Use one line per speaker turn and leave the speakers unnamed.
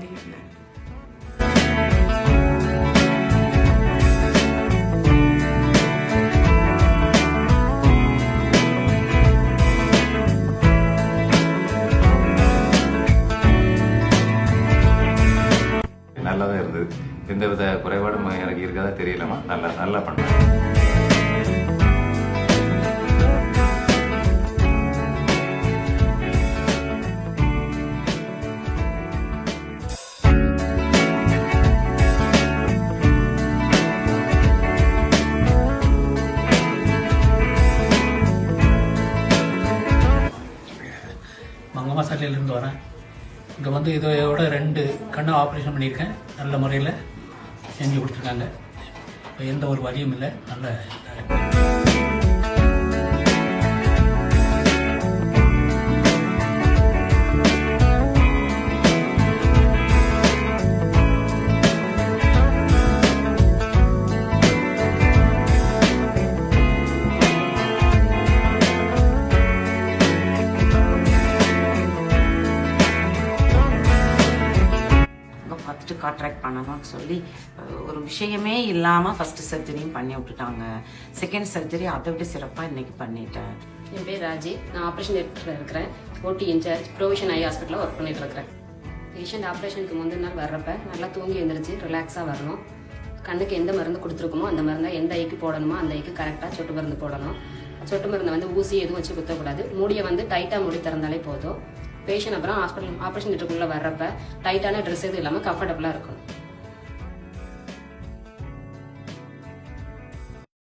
வலி இல்லை.
நல்லா தான் இருந்தது. எந்தவித குறைபாடும் எனக்கு இருக்கதா தெரியலமா. நல்லா பண்ணேன்.
மங்கம்மா சாலையிலேருந்து வரேன். இங்கே வந்து இதோட 2 கண்ணை ஆப்ரேஷன் பண்ணியிருக்கேன். நல்ல முறையில் செஞ்சு கொடுத்துருக்காங்க. இப்போ எந்த ஒரு வலியும் இல்லை. நல்ல
பார்த்துட்டு கான்ட்ராக்ட் பண்ணணும்னு சொல்லி ஒரு விஷயமே இல்லாமல் ஃபர்ஸ்ட் சர்ஜரியும் பண்ணி விட்டுட்டாங்க. செகண்ட் சர்ஜரி அதை விட சிறப்பாக இன்னைக்கு பண்ணிட்டேன்.
என் பேர் ராஜி. நான் ஆப்ரேஷன் தியேட்டரில் இருக்கிறேன். ஓடி இன்சார்ஜ், ப்ரொவிஷன் ஐ ஹாஸ்பிட்டலில் ஒர்க் பண்ணிட்டு இருக்கிறேன். பேஷண்ட் ஆப்ரேஷனுக்கு முந்தின நாள் வர்றப்ப நல்லா தூங்கி எழுந்திரிச்சு ரிலாக்ஸாக வரணும். கண்ணுக்கு எந்த மருந்து கொடுத்துருக்கோமோ அந்த மருந்தை எந்த ஐக்கு போடணுமோ அந்த ஐக்கு கரெக்டாக சொட்டு மருந்து போடணும். சொட்டு மருந்தை வந்து ஊசி எதுவும் வச்சு குத்தக்கூடாது. மூடியை வந்து டைட்டாக மூடி திறந்தாலே போதும். பேஷண்ட் அப்புறம் ஹாஸ்பிட்டல் ஆப்ரேஷன் தியேட்டருக்குள்ளே வர்றப்ப டைட்டான ட்ரெஸ் எதுவும் இல்லாமல் கம்ஃபர்டபுளாக இருக்கணும்.